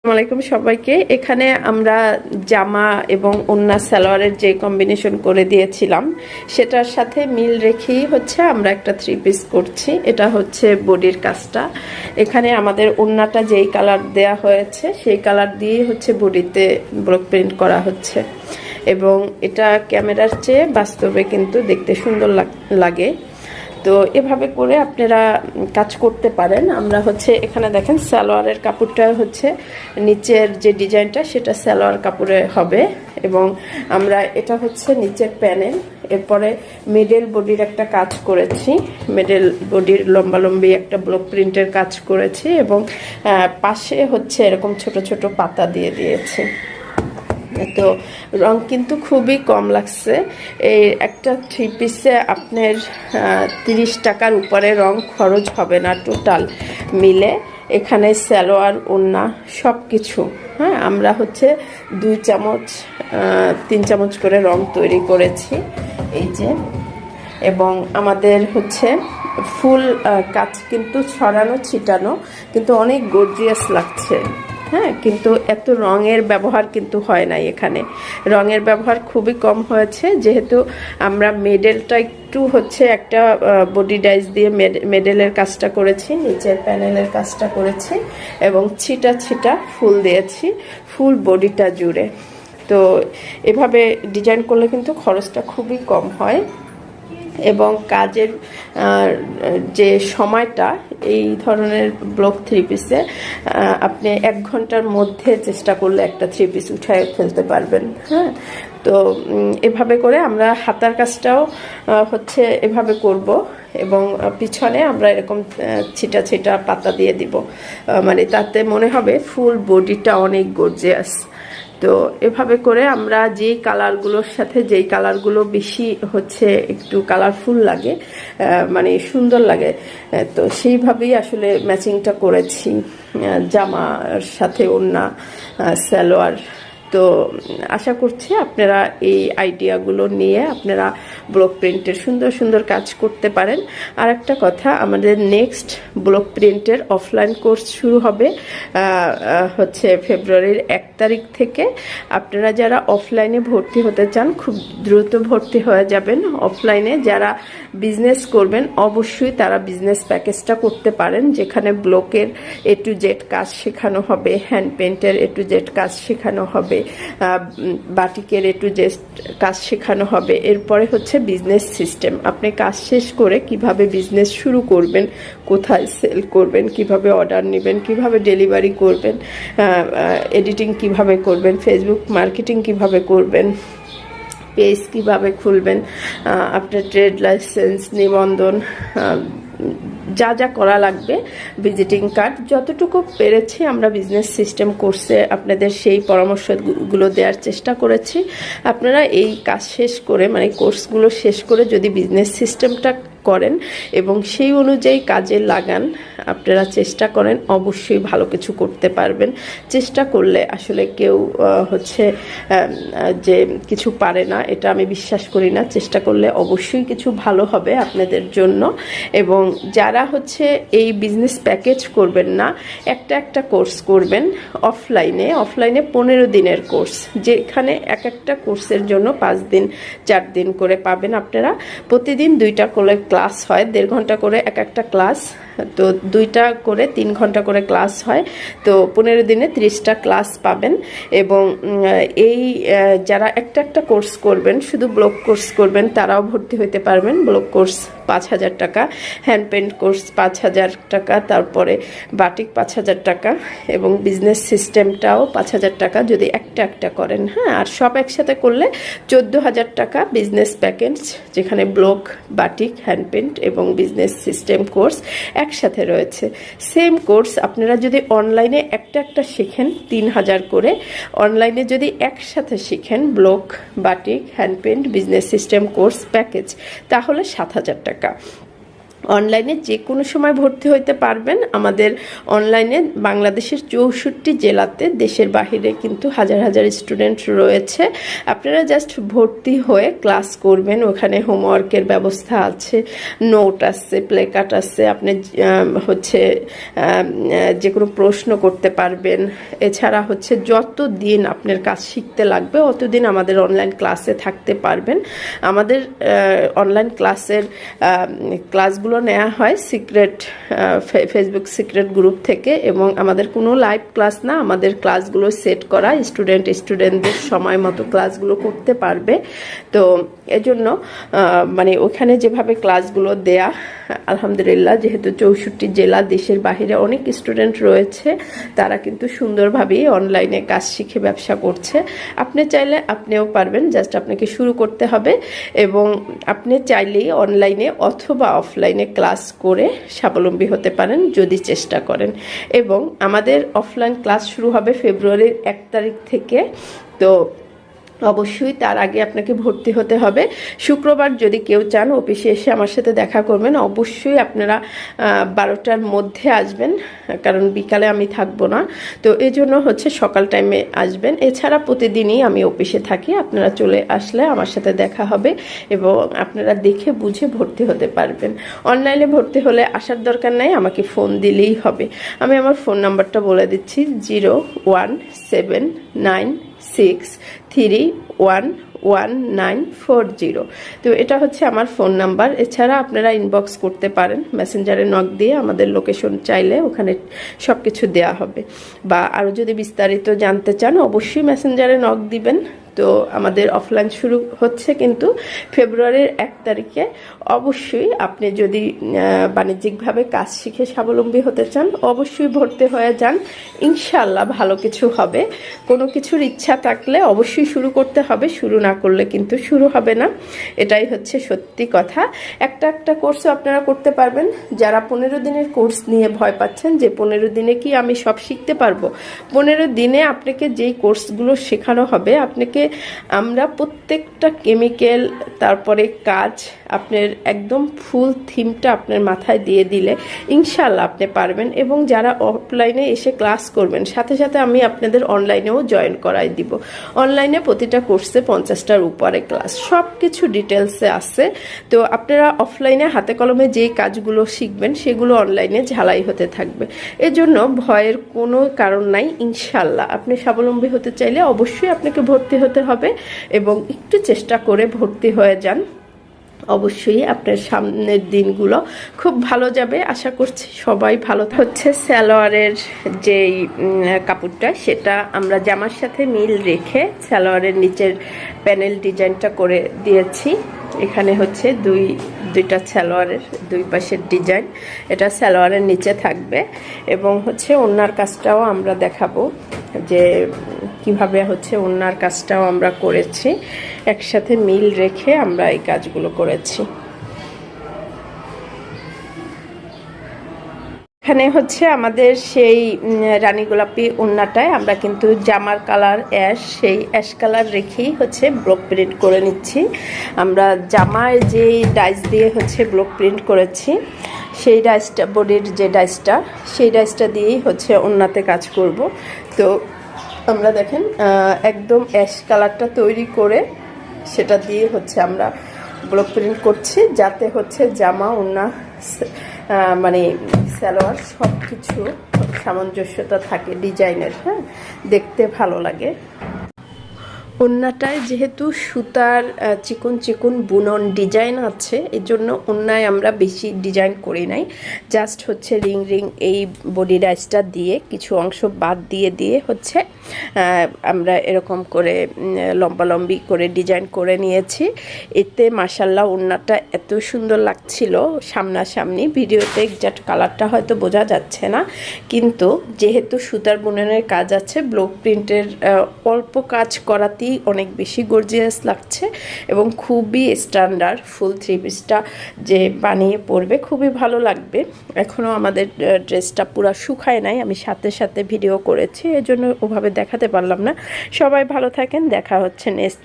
আসসালামাইকুম সবাইকে। এখানে আমরা জামা এবং ওন্না সালোয়ারের যে কম্বিনেশন করে দিয়েছিলাম সেটার সাথে মিল রেখেই হচ্ছে আমরা একটা থ্রি পিস করছি। এটা হচ্ছে বডির কাজটা। এখানে আমাদের ওন্নাটা যেই কালার দেয়া হয়েছে সেই কালার দিয়েই হচ্ছে বডিতে ব্লক প্রিন্ট করা হচ্ছে এবং এটা ক্যামেরার চেয়ে বাস্তবে কিন্তু দেখতে সুন্দর লাগে। তো এভাবে করে আপনারা কাজ করতে পারেন। আমরা হচ্ছে এখানে দেখেন সালোয়ারের কাপড়টা হচ্ছে নিচের যে ডিজাইনটা সেটা সালোয়ার কাপড়ে হবে এবং আমরা এটা হচ্ছে নিচের প্যানেল, এরপরে মিডল বডির একটা কাজ করেছি, মিডল বডির লম্বালম্বি একটা ব্লক প্রিন্টের কাজ করেছি এবং পাশে হচ্ছে এরকম ছোট ছোট পাতা দিয়ে দিয়েছি। তো রং কিন্তু খুবই কম লাগছে। এই একটা থ্রি পিসে আপনার 30 টাকার উপরে রং খরচ হবে না টোটাল মিলে। এখানে সালোয়ার ওন্না সব কিছু, হ্যাঁ, আমরা হচ্ছে 2 চামচ 3 চামচ করে রং তৈরি করেছি এই যে। এবং আমাদের হচ্ছে ফুল কাজ কিন্তু ছড়ানো ছিটানো, কিন্তু অনেক গর্জিয়াস লাগছে, হ্যাঁ। কিন্তু এত রঙের ব্যবহার কিন্তু হয় নাই, এখানে রঙের ব্যবহার খুবই কম হয়েছে যেহেতু আমরা মেডেলটা একটু হচ্ছে একটা বডি ডাইস দিয়ে মেডেলের কাজটা করেছি, নিচের প্যানেলের কাজটা করেছি এবং ছিটা ছিটা ফুল দিয়েছি ফুল বডিটা জুড়ে। তো এভাবে ডিজাইন করলে কিন্তু খরচটা খুবই কম হয় এবং কাজের যে সময়টা এই ধরনের ব্লক থ্রি পিসে আপনি 1 ঘন্টার মধ্যে চেষ্টা করলে একটা থ্রি পিস উঠায় ফেলতে পারবেন, হ্যাঁ। তো এভাবে করে আমরা হাতার কাজটাও হচ্ছে এভাবে করব এবং পিছনে আমরা এরকম ছিটা ছিটা পাতা দিয়ে দিব, মানে তাতে মনে হবে ফুল বডিটা অনেক গর্জিয়াস। তো এভাবে করে আমরা যেই কালারগুলোর সাথে যেই কালারগুলো বেশি হচ্ছে একটু কালারফুল লাগে, মানে সুন্দর লাগে, তো সেইভাবেই আসলে ম্যাচিংটা করেছি জামার সাথে ওন্না সালোয়ার। তো আশা করছি আপনারা এই আইডিয়াগুলো নিয়ে আপনারা ব্লক প্রিন্টের সুন্দর সুন্দর কাজ করতে পারেন। আর একটা কথা, আমাদের নেক্সট ব্লক প্রিন্টের অফলাইন কোর্স শুরু হবে হচ্ছে ফেব্রুয়ারির 1 তারিখ থেকে। আপনারা যারা অফলাইনে ভর্তি হতে চান খুব দ্রুত ভর্তি হয়ে যাবেন। অফলাইনে যারা বিজনেস করবেন অবশ্যই তারা বিজনেস প্যাকেজটা করতে পারেন, যেখানে ব্লকের A to Z কাজ শেখানো হবে, হ্যান্ড পেন্টের A to Z কাজ শেখানো হবে, বাটিকের A to Z কাজ শেখানো হবে। এরপরে হচ্ছে বিজনেস সিস্টেম, আপনি কাজ শেষ করে কিভাবে বিজনেস শুরু করবেন, কোথায় সেল করবেন, কিভাবে অর্ডার নেবেন, কিভাবে ডেলিভারি করবেন, এডিটিং কিভাবে করবেন, ফেসবুক মার্কেটিং কিভাবে করবেন, পেজ কিভাবে খুলবেন, আপনার ট্রেড লাইসেন্স, নিবন্ধন, যা যা করা লাগবে, ভিজিটিং কার্ড, যতটুকু পেরেছি আমরা বিজনেস সিস্টেম কোর্সে আপনাদের সেই পরামর্শগুলো দেওয়ার চেষ্টা করেছি। আপনারা এই কাজ শেষ করে, মানে কোর্সগুলো শেষ করে যদি বিজনেস সিস্টেমটা করেন এবং সেই অনুযায়ী কাজে লাগান, আপনারা চেষ্টা করেন, অবশ্যই ভালো কিছু করতে পারবেন। চেষ্টা করলে আসলে কেউ হচ্ছে যে কিছু পারে না, এটা আমি বিশ্বাস করি না। চেষ্টা করলে অবশ্যই কিছু ভালো হবে আপনাদের জন্য। এবং যারা হচ্ছে এই বিজনেস প্যাকেজ করবেন না, একটা একটা কোর্স করবেন অফলাইনে 15 দিনের কোর্স, যেখানে এক একটা কোর্সের জন্য 5 দিন 4 দিন করে পাবেন আপনারা। প্রতিদিন 2টা করে ক্লাস হয়, 1.5 ঘন্টা করে এক একটা ক্লাস, তো 2টা করে 3 ঘন্টা করে ক্লাস হয়। তো 15 দিনে 30টা ক্লাস পাবেন। এবং এই যারা একটা একটা কোর্স করবেন, শুধু ব্লক কোর্স করবেন, তারাও ভর্তি হতে পারবেন। ব্লক কোর্স 5,000 টাকা, হ্যান্ড পেন্ট কোর্স 5,000 টাকা, তারপরে বাটিক 5,000 টাকা এবং বিজনেস সিস্টেমটাও 5,000 টাকা যদি একটা একটা করেন, হ্যাঁ। আর সব একসাথে করলে 14,000 টাকা বিজনেস প্যাকেজ, যেখানে ব্লক, বাটিক, হ্যান্ড পেন্ট এবং বিজনেস সিস্টেম কোর্স একসাথে রয়েছে। সেম কোর্স আপনারা যদি অনলাইনে একটা একটা শিখেন 3,000 করে, অনলাইনে যদি একসাথে শিখেন block, batik, hand paint, business system course package, তাহলে 7,000 টাকা। অনলাইনে যে কোনো সময় ভর্তি হইতে পারবেন। আমাদের অনলাইনে বাংলাদেশের 64 জেলাতে, দেশের বাহিরে কিন্তু হাজার হাজার স্টুডেন্ট রয়েছে। আপনারা জাস্ট ভর্তি হয়ে ক্লাস করবেন। ওখানে হোমওয়ার্কের ব্যবস্থা আছে, নোট আছে, প্লে কার্ড আছে, আপনি হচ্ছে যে কোনো প্রশ্ন করতে পারবেন। এছাড়া হচ্ছে যত দিন আপনার কাজ শিখতে লাগবে অতদিন আমাদের অনলাইন ক্লাসে থাকতে পারবেন। আমাদের অনলাইন ক্লাসগুলো নেওয়া হয় সিক্রেট ফেসবুক সিক্রেট গ্রুপ থেকে, এবং আমাদের কোনো লাইভ ক্লাস না, আমাদের ক্লাসগুলো সেট করা, স্টুডেন্টদের সময় মতো ক্লাসগুলো করতে পারবে। তো এজন্য মানে ওখানে যেভাবে ক্লাসগুলো দেয়া, আলহামদুলিল্লাহ, যেহেতু 64 জেলা, দেশের বাহিরে অনেক স্টুডেন্ট রয়েছে, তারা কিন্তু সুন্দরভাবেই অনলাইনে কাজ শিখে ব্যবসা করছে। আপনি চাইলে আপনিও পারবেন, জাস্ট আপনাকে শুরু করতে হবে, এবং আপনি চাইলেই অনলাইনে অথবা অফলাইনে ক্লাস করে স্বাবলম্বী হতে পারেন যদি চেষ্টা করেন। এবং আমাদের অফলাইন ক্লাস শুরু হবে ফেব্রুয়ারির 1 তারিখ থেকে। তো অবশ্যই তার আগে আপনাকে ভর্তি হতে হবে। শুক্রবার যদি কেউ চান অফিসে এসে আমার সাথে দেখা করবেন। অবশ্যই আপনারা 12টার মধ্যে আসবেন, কারণ বিকালে আমি থাকবো না। তো এই জন্য হচ্ছে সকাল টাইমে আসবেন। এছাড়া প্রতিদিনই আমি অফিসে থাকি, আপনারা চলে আসলে আমার সাথে দেখা হবে এবং আপনারা দেখে বুঝে ভর্তি হতে পারবেন। অনলাইনে ভর্তি হলে আসার দরকার নাই, আমাকে ফোন দিলেই হবে। আমি আমার ফোন নাম্বারটা বলে দিচ্ছি, 01796311940। তো এটা হচ্ছে আমার ফোন নাম্বার। এছাড়া আপনারা ইনবক্স করতে পারেন, মেসেঞ্জারে নক দিয়ে আমাদের লোকেশন চাইলে ওখানে সব কিছু দেওয়া হবে। বা আরও যদি বিস্তারিত জানতে চান অবশ্যই মেসেঞ্জারে নক দিবেন। তো আমাদের অফলাইন শুরু হচ্ছে কিন্তু ফেব্রুয়ারির 1 তারিখে। অবশ্যই আপনি যদি বাণিজ্যিকভাবে কাজ শিখে স্বাবলম্বী হতে চান অবশ্যই ভর্তি হয়ে যান, ইনশাল্লাহ ভালো কিছু হবে। কোনো কিছুর ইচ্ছা থাকলে অবশ্যই শুরু করতে হবে, শুরু না করলে কিন্তু শুরু হবে না, এটাই হচ্ছে সত্যি কথা। একটা কোর্সও আপনারা করতে পারবেন। যারা 15 দিনের কোর্স নিয়ে ভয় পাচ্ছেন যে 15 দিনে কি আমি সব শিখতে পারবো, 15 দিনে আপনাকে যেই কোর্সগুলো শেখানো হবে, আপনাকে আমরা প্রত্যেকটা কেমিক্যাল, তারপরে কাজ, আপনার একদম ফুল থিমটা আপনার মাথায় দিয়ে দিলে ইনশাল্লাহ আপনি পারবেন। এবং যারা অফলাইনে এসে ক্লাস করবেন, সাথে সাথে আমি আপনাদের অনলাইনেও জয়েন করাই দিব। অনলাইনে প্রতিটা কোর্সে 50টার উপরে ক্লাস, সব কিছু ডিটেলসে আছে। তো আপনারা অফলাইনে হাতে কলমে যেই কাজগুলো শিখবেন সেগুলো অনলাইনে ঝালাই হতে থাকবে। এজন্য ভয়ের কোনো কারণ নাই। ইনশাল্লাহ আপনি স্বাবলম্বী হতে চাইলে অবশ্যই আপনাকে ভর্তি হতে হবে এবং একটু চেষ্টা করে ভর্তি হয়ে যান। অবশ্যই আপনার সামনের দিনগুলো খুব ভালো যাবে, আশা করছি সবাই ভালো হচ্ছে। সালোয়ারের যেই কাপড়টা, সেটা আমরা জামার সাথে মিল রেখে সালোয়ারের নিচের প্যানেল ডিজাইনটা করে দিয়েছি। এখানে হচ্ছে দুইটা সালোয়ারের দুই পাশের ডিজাইন, এটা সালোয়ারের নিচে থাকবে। এবং হচ্ছে ওড়নার কাজটাও আমরা দেখাবো যে কিভাবে হচ্ছে ওড়নার কাজটাও আমরা করেছি, একসাথে মিল রেখে আমরা এই কাজগুলো করেছি। এখানে হচ্ছে আমাদের সেই রানী গোলাপি ওড়নাটায় আমরা কিন্তু জামার কালার সেই অ্যাশ কালার রেখেই হচ্ছে ব্লক প্রিন্ট করে নিচ্ছি। আমরা জামায় যেই ডাইস দিয়ে হচ্ছে ব্লক প্রিন্ট করেছি, সেই ডাইসটা, বডির যে ডাইসটা, সেই ডাইসটা দিয়েই হচ্ছে ওড়নাতে কাজ করব। তো আমরা দেখেন একদম অ্যাশ কালারটা তৈরি করে সেটা দিয়ে হচ্ছে আমরা ব্লক প্রিন্ট করছি, যাতে হচ্ছে জামা, ওড়না, মানে সালোয়ার সব কিছু সামঞ্জস্যতা থাকে ডিজাইনের, হ্যাঁ, দেখতে ভালো লাগে। ওড়নাটায় যেহেতু সুতার চিকন চিকন বুনন ডিজাইন আছে, এই জন্য ওড়নায় আমরা বেশি ডিজাইন করি নাই। জাস্ট হচ্ছে রিং এই বডি ডাইসটা দিয়ে কিছু অংশ বাদ দিয়ে হচ্ছে আমরা এরকম করে লম্বালম্বি করে ডিজাইন করে নিয়েছি। এতে মাশাল্লাহ ওড়নাটা এত সুন্দর লাগছিল সামনাসামনি। ভিডিওতে এক্সাক্ট কালারটা হয়তো বোঝা যাচ্ছে না, কিন্তু যেহেতু সুতার বুননের কাজ আছে, ব্লক প্রিন্টের অল্প কাজ করাতেই অনেক বেশি গর্জিয়াস লাগছে এবং খুবই স্ট্যান্ডার্ড। ফুল থ্রি পিসটা যে বানিয়ে পরবে খুবই ভালো লাগবে। এখনও আমাদের ড্রেসটা পুরো শুকায় নাই, আমি সাথে সাথে ভিডিও করেছি, এজন্য ওভাবে দেখাতে পারলাম না। সবাই ভালো থাকেন, দেখা হচ্ছে নেক্সট